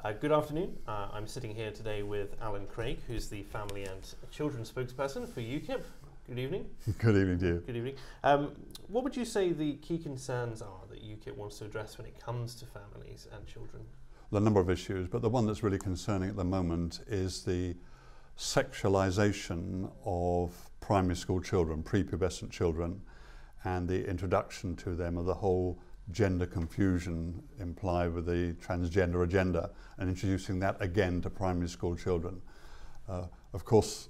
Good afternoon. I'm sitting here today with Alan Craig, who's the Family and Children spokesperson for UKIP. Good evening. Good evening to you. Good evening. What would you say the key concerns are that UKIP wants to address when it comes to families and children? There are a number of issues, but the one that's really concerning at the moment is the sexualization of primary school children, prepubescent children, and the introduction to them of the whole gender confusion implied with the transgender agenda and introducing that again to primary school children. Of course,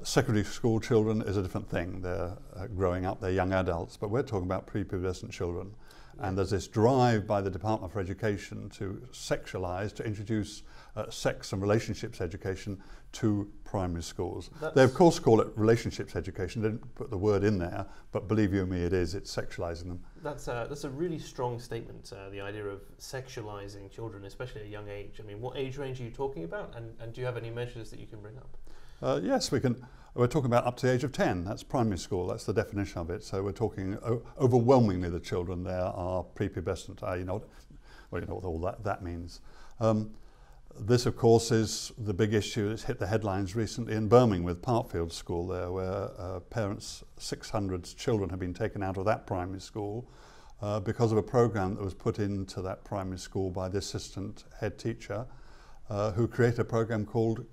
secondary school children is a different thing. They're growing up, they're young adults, but we're talking about prepubescent children. And there's this drive by the Department for Education to sexualize, to introduce sex and relationships education to primary schools. They of course call it relationships education, they didn't put the word in there, but believe you me, it's sexualizing them. That's a really strong statement, the idea of sexualizing children, especially at a young age. I mean, what age range are you talking about, and do you have any measures that you can bring up? Yes, we can. We're talking about up to the age of 10. That's primary school. That's the definition of it. So we're talking overwhelmingly the children there are prepubescent. You know what all that means. This, of course, is the big issue that's hit the headlines recently in Birmingham with Parkfield School there, where parents, 600 children have been taken out of that primary school because of a program that was put into that primary school by the assistant head teacher, who created a program called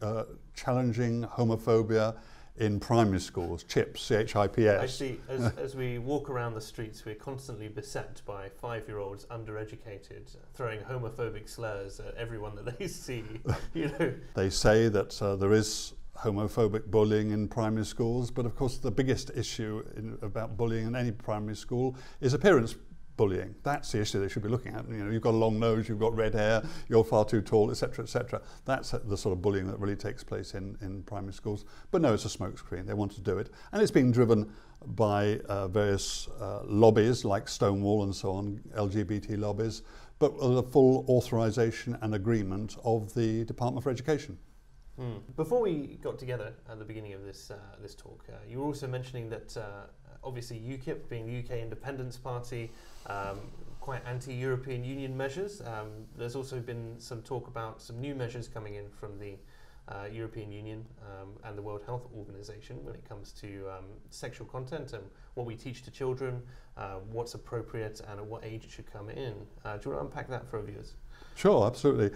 Challenging Homophobia in Primary Schools, CHIPS, C-H-I-P-S. I see, as we walk around the streets, we're constantly beset by 5-year-olds, undereducated, throwing homophobic slurs at everyone that they see. You know. They say that there is homophobic bullying in primary schools, but of course the biggest issue about bullying in any primary school is appearance bullying. That's the issue they should be looking at. You know, you've got a long nose, you've got red hair, you're far too tall, etc., etc. That's the sort of bullying that really takes place in primary schools. But no, it's a smokescreen. They want to do it. And it's being driven by various lobbies like Stonewall and so on, LGBT lobbies, but with the full authorization and agreement of the Department for Education. Before we got together at the beginning of this talk, you were also mentioning that obviously UKIP, being the UK Independence Party, quite anti-European Union measures. There's also been some talk about some new measures coming in from the European Union and the World Health Organization when it comes to sexual content and what we teach to children, what's appropriate and at what age it should come in. Do you want to unpack that for our viewers? Sure, absolutely.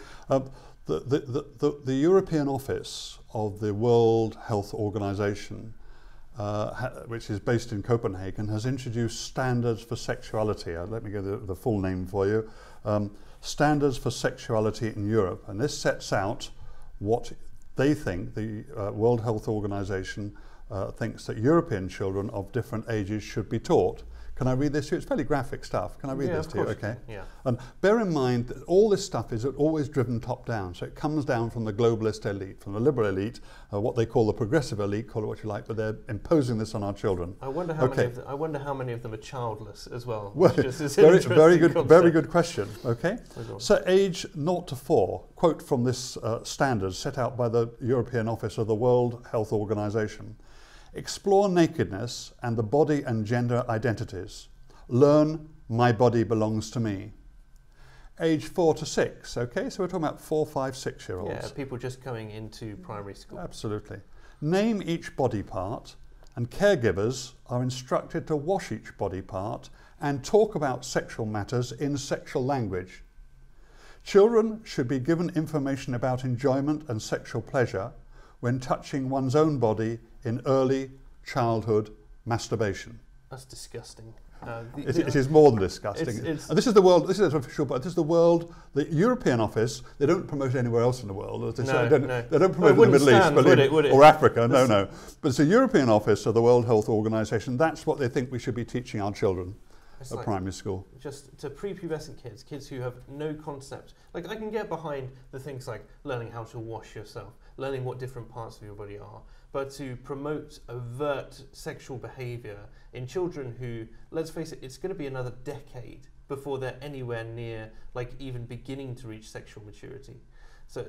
The European Office of the World Health Organization, which is based in Copenhagen, has introduced standards for sexuality. Let me give the full name for you. Standards for Sexuality in Europe. And this sets out what they think, the World Health Organization thinks that European children of different ages should be taught. Can I read this to you? It's fairly graphic stuff. Can I read this to you? Okay. Yeah. And bear in mind that all this stuff is always driven top down. So it comes down from the globalist elite, from the liberal elite, what they call the progressive elite, call it what you like, but they're imposing this on our children. I wonder how many of them are childless as well. Well, very good question. Okay. So age 0 to 4, quote from this standard set out by the European Office of the World Health Organization. Explore nakedness and the body and gender identities. Learn my body belongs to me. Age 4 to 6, okay? So we're talking about 4, 5, 6-year-olds. Yeah, people just coming into primary school. Absolutely. Name each body part, and caregivers are instructed to wash each body part and talk about sexual matters in sexual language. Children should be given information about enjoyment and sexual pleasure when touching one's own body in early childhood masturbation. That's disgusting. It is more than disgusting. And this is the world. This is official, but this is the world. The European Office. They don't promote it anywhere else in the world. They don't promote it in the Middle East, or Africa. No. But it's the European Office of the World Health Organization. That's what they think we should be teaching our children at primary school. Just to prepubescent kids who have no concept. Like, I can get behind the things like learning how to wash yourself, learning what different parts of your body are, but to promote overt sexual behavior in children who, let's face it, it's going to be another decade before they're anywhere near, like, even beginning to reach sexual maturity. So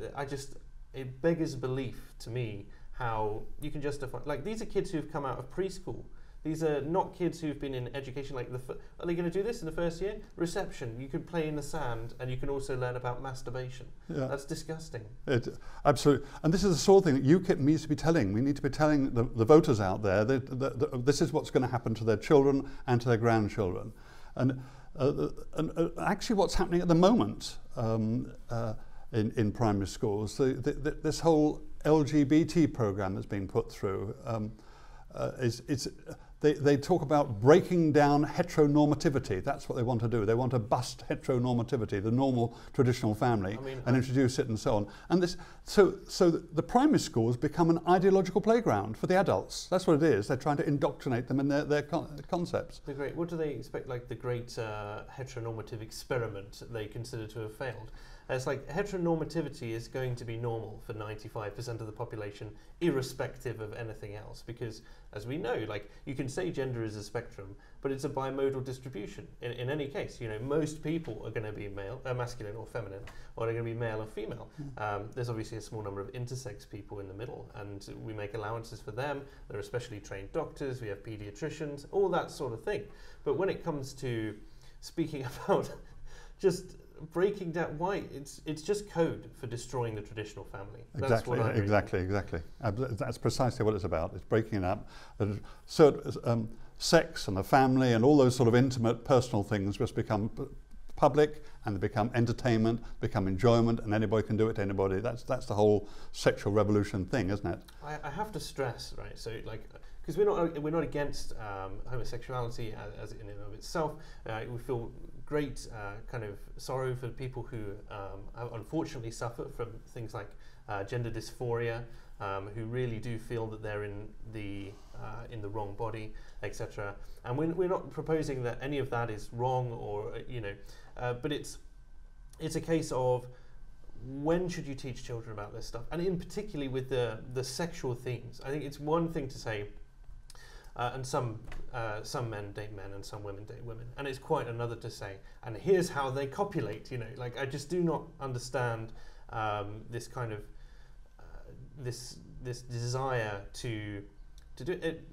it beggars belief to me how you can justify, like, these are kids who've come out of preschool. These are not kids who've been in education. Like, are they going to do this in the first year? Reception. You can play in the sand, and you can also learn about masturbation. Yeah. That's disgusting. Absolutely. And this is the sort of thing that UKIP needs to be telling. We need to be telling the voters out there that this is what's going to happen to their children and to their grandchildren. And actually, what's happening at the moment in primary schools, this whole LGBT program that's being put through, they talk about breaking down heteronormativity. That's what they want to do. They want to bust heteronormativity, the normal traditional family, and introduce it and so on. And this, so the primary schools become an ideological playground for the adults. That's what it is. They're trying to indoctrinate them in their concepts. Great. What do they expect, like the great heteronormative experiment they consider to have failed? It's like heteronormativity is going to be normal for 95% of the population, irrespective of anything else. Because, as we know, like, you can say gender is a spectrum, but it's a bimodal distribution. In any case, you know, most people are going to be masculine or feminine, or they're going to be male or female. There's obviously a small number of intersex people in the middle, and we make allowances for them. There are specially trained doctors, we have pediatricians, all that sort of thing. But when it comes to speaking about just breaking down why it's just code for destroying the traditional family. That's Exactly. That's precisely what it's about. It's breaking it up. So sex and the family and all those sort of intimate personal things just become public, and they become entertainment, become enjoyment, and anybody can do it to anybody. That's the whole sexual revolution thing, isn't it? I have to stress, right? So, like, because we're not against homosexuality as in and of itself. We feel great kind of sorrow for people who unfortunately suffer from things like gender dysphoria, who really do feel that they're in the wrong body, etc. And we're not proposing that any of that is wrong, or but it's a case of when should you teach children about this stuff, and in particularly with the sexual themes. I think it's one thing to say. And some men date men and some women date women, and it's quite another to say, and here's how they copulate. Like, I just do not understand this kind of this desire to do it.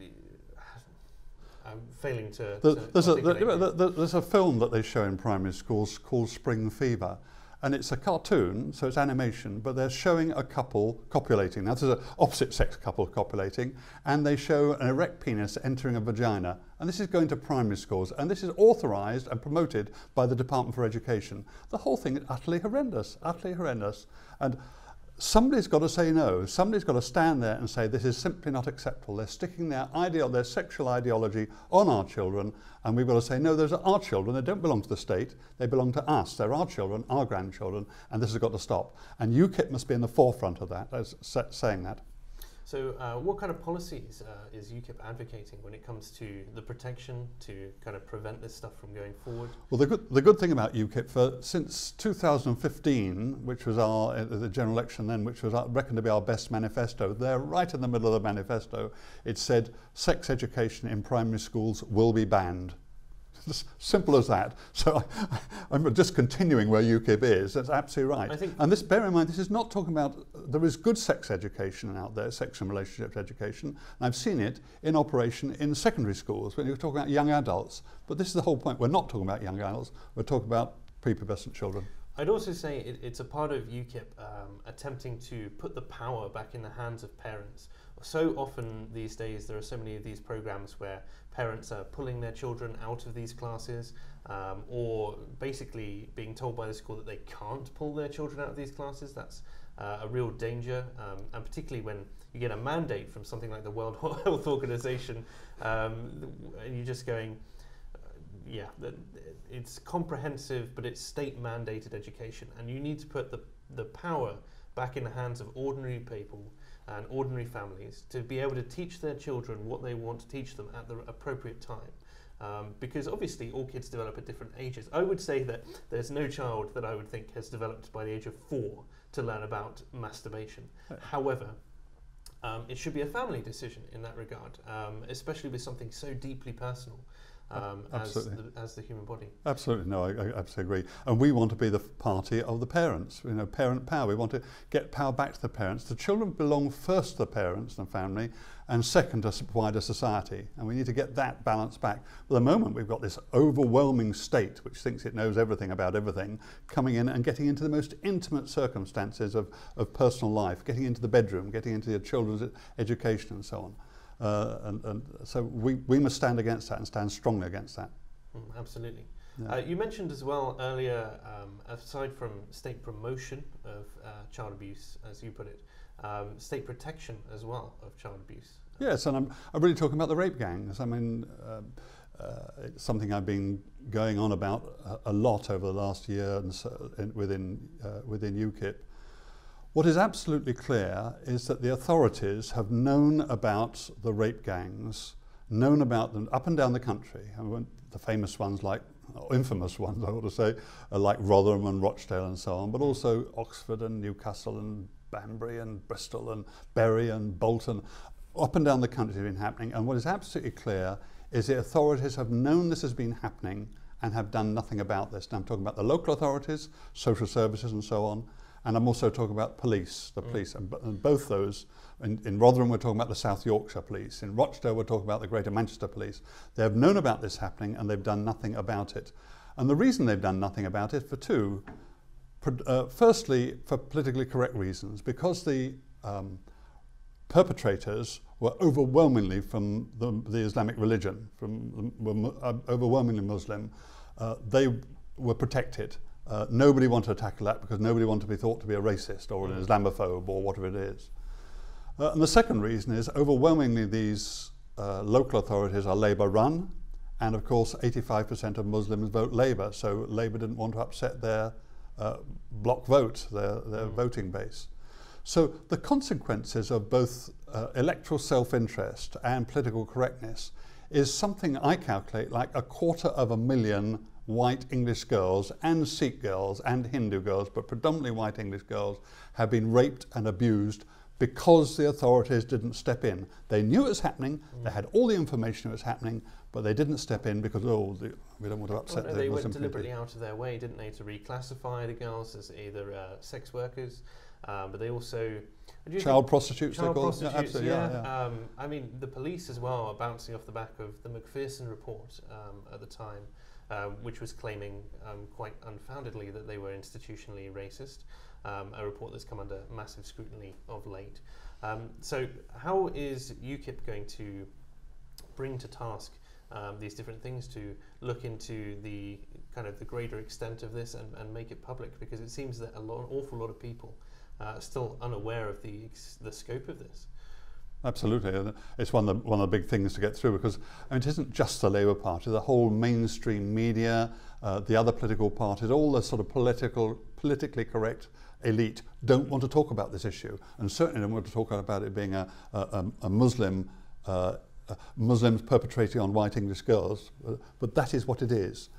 I'm failing to. There's a film that they show in primary schools called Spring Fever. And it's a cartoon, so it's animation, but they're showing a couple copulating. Now, this is an opposite-sex couple copulating, and they show an erect penis entering a vagina. And this is going to primary schools, and this is authorised and promoted by the Department for Education. The whole thing is utterly horrendous, And somebody's got to say no. Somebody's got to stand there and say this is simply not acceptable. They're sticking their sexual ideology on our children, and we've got to say no, those are our children. They don't belong to the state. They belong to us. They're our children, our grandchildren, and this has got to stop. And UKIP must be in the forefront of that, saying that. So what kind of policies is UKIP advocating when it comes to the protection to kind of prevent this stuff from going forward? Well, the good thing about UKIP, since 2015, which was the general election then, which was reckoned to be our best manifesto, there right in the middle of the manifesto, it said sex education in primary schools will be banned. As simple as that. So I'm just continuing where UKIP is. That's absolutely right. And this, bear in mind, this is not talking about, there is good sex education out there, sex and relationships education. And I've seen it in operation in secondary schools when you're talking about young adults. But this is the whole point. We're not talking about young adults. We're talking about prepubescent children. I'd also say it's a part of UKIP attempting to put the power back in the hands of parents. So often these days there are so many of these programs where parents are pulling their children out of these classes, or basically being told by the school that they can't pull their children out of these classes. That's a real danger, and particularly when you get a mandate from something like the World Health Organization, and you're just going, yeah, it's comprehensive, but it's state mandated education, and you need to put the power back in the hands of ordinary people and ordinary families to be able to teach their children what they want to teach them at the appropriate time. Because obviously all kids develop at different ages. I would say that there's no child that I would think has developed by the age of 4 to learn about masturbation. However, it should be a family decision in that regard, especially with something so deeply personal. as the human body. Absolutely, no, I absolutely agree. And we want to be the party of the parents, you know, parent power. We want to get power back to the parents. The children belong first to the parents and family, and second to wider society. And we need to get that balance back. At the moment, we've got this overwhelming state, which thinks it knows everything about everything, coming in and getting into the most intimate circumstances of personal life, getting into the bedroom, getting into your children's education and so on. And so we must stand against that and stand strongly against that. Absolutely. Yeah. You mentioned as well earlier, aside from state promotion of child abuse, as you put it, state protection as well of child abuse. Yes, and I'm really talking about the rape gangs. I mean, it's something I've been going on about a lot over the last year and so within UKIP. What is absolutely clear is that the authorities have known about the rape gangs, known about them up and down the country. And the famous ones, like, or infamous ones, I ought to say, like Rotherham and Rochdale and so on, but also Oxford and Newcastle and Banbury and Bristol and Bury and Bolton. Up and down the country have been happening, and what is absolutely clear is the authorities have known this has been happening and have done nothing about this. Now I'm talking about the local authorities, social services and so on, and I'm also talking about police, the police, and both those. In Rotherham we're talking about the South Yorkshire Police, in Rochdale we're talking about the Greater Manchester Police. They have known about this happening and they've done nothing about it. And the reason they've done nothing about it for two. Firstly, for politically correct reasons, because the perpetrators were overwhelmingly from the Islamic religion, overwhelmingly Muslim. They were protected. Nobody wanted to tackle that because nobody wanted to be thought to be a racist or an Islamophobe or whatever it is. And the second reason is overwhelmingly these local authorities are Labour run, and of course 85% of Muslims vote Labour, so Labour didn't want to upset their block vote, their voting base. So the consequences of both electoral self-interest and political correctness is something I calculate like 250,000 white English girls and Sikh girls and Hindu girls, but predominantly white English girls, have been raped and abused because the authorities didn't step in. They knew it was happening, they had all the information it was happening, but they didn't step in because, we don't want to upset the Muslim They went community. deliberately out of their way, didn't they, to reclassify the girls as either sex workers, but they also... Child prostitutes, child they call prostitutes, it. Yeah, absolutely, yeah. I mean, the police as well are bouncing off the back of the Macpherson report at the time, which was claiming quite unfoundedly that they were institutionally racist, a report that's come under massive scrutiny of late. So how is UKIP going to bring to task these different things to look into the kind of the greater extent of this and make it public? Because it seems that an awful lot of people are still unaware of the scope of this. Absolutely, it's one of the big things to get through, because it isn't just the Labour Party, the whole mainstream media, the other political parties, all the sort of politically correct elite don't want to talk about this issue, and certainly don't want to talk about it being a Muslim, Muslims perpetrating on white English girls, but that is what it is.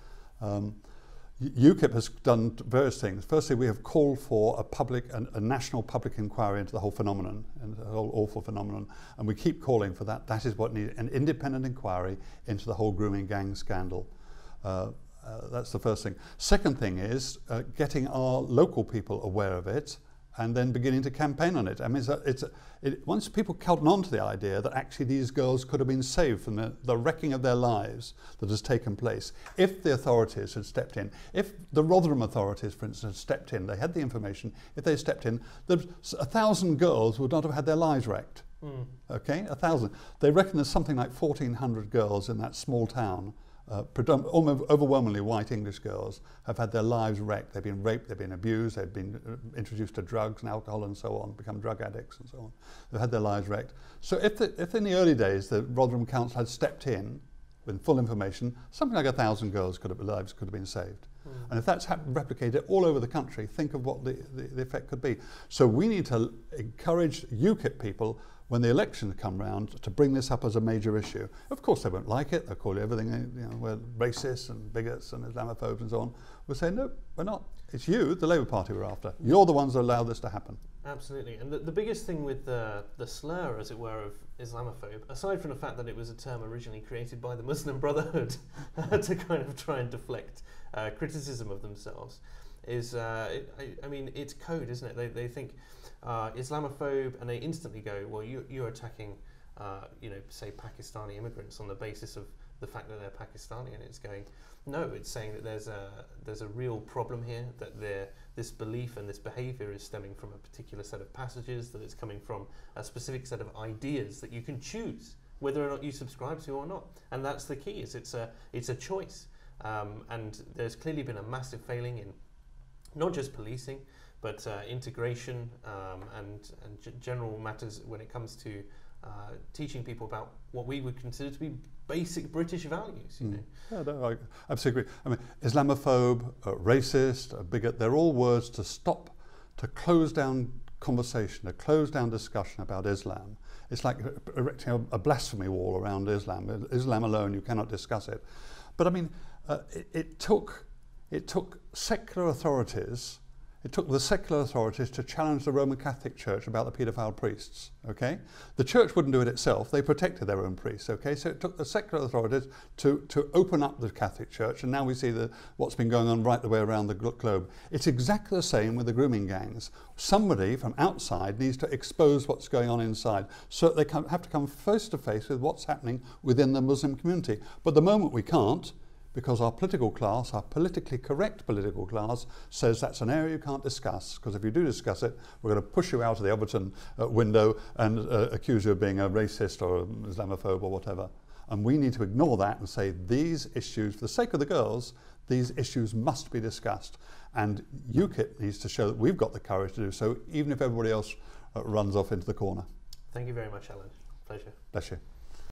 UKIP has done various things. Firstly, we have called for a national public inquiry into the whole phenomenon, and the whole awful phenomenon, and we keep calling for that. That is what needs an independent inquiry into the whole grooming gang scandal. That's the first thing. Second thing is getting our local people aware of it and then beginning to campaign on it. I mean, once people cotton on to the idea that actually these girls could have been saved from the wrecking of their lives that has taken place, if the authorities had stepped in, if the Rotherham authorities, for instance, had stepped in, they had the information, if they stepped in, 1,000 girls would not have had their lives wrecked. Okay, 1,000. They reckon there's something like 1,400 girls in that small town, overwhelmingly white English girls, have had their lives wrecked. They've been raped, they've been abused, they've been introduced to drugs and alcohol and so on, become drug addicts and so on. They've had their lives wrecked. So if in the early days the Rotherham Council had stepped in with full information, something like 1,000 girls' lives could have been saved. And if that's replicated all over the country, think of what the effect could be. So we need to encourage UKIP people, when the elections come round, to bring this up as a major issue. Of course they won't like it, they'll call you everything, you know, we're racists and bigots and Islamophobes and so on. We'll say, no, we're not. It's you, the Labour Party, we're after. You're the ones that allow this to happen. Absolutely. And the biggest thing with the slur, as it were, of Islamophobe, aside from the fact that it was a term originally created by the Muslim Brotherhood to kind of try and deflect criticism of themselves, is, I mean, it's code, isn't it? They think Islamophobe, and they instantly go, well, you're attacking, you know, say Pakistani immigrants on the basis of the fact that they're Pakistani, and it's going, no, it's saying that there's a real problem here, that this belief and this behaviour is stemming from a particular set of passages, that it's coming from a specific set of ideas that you can choose whether or not you subscribe to or not, and that's the key. Is it's a choice, and there's clearly been a massive failing in not just policing, but integration and general matters when it comes to teaching people about what we would consider to be basic British values. You know? Yeah, no, I absolutely agree. I mean, Islamophobe, racist, bigot, they're all words to stop, to close down conversation, to close down discussion about Islam. It's like erecting a blasphemy wall around Islam. Islam alone, you cannot discuss it. But I mean, it took secular authorities. It took the secular authorities to challenge the Roman Catholic Church about the paedophile priests, okay? The church wouldn't do it itself, they protected their own priests, okay? So it took the secular authorities to open up the Catholic Church, and now we see what's been going on right the way around the globe. It's exactly the same with the grooming gangs. Somebody from outside needs to expose what's going on inside, so they have to come face to face with what's happening within the Muslim community. But the moment we can't, because our political class, our politically correct political class, says that's an area you can't discuss, because if you do discuss it, we're going to push you out of the Overton window and accuse you of being a racist or an Islamophobe or whatever. And we need to ignore that and say these issues, for the sake of the girls, these issues must be discussed. And UKIP needs to show that we've got the courage to do so, even if everybody else runs off into the corner. Thank you very much, Alan. Pleasure. Bless you.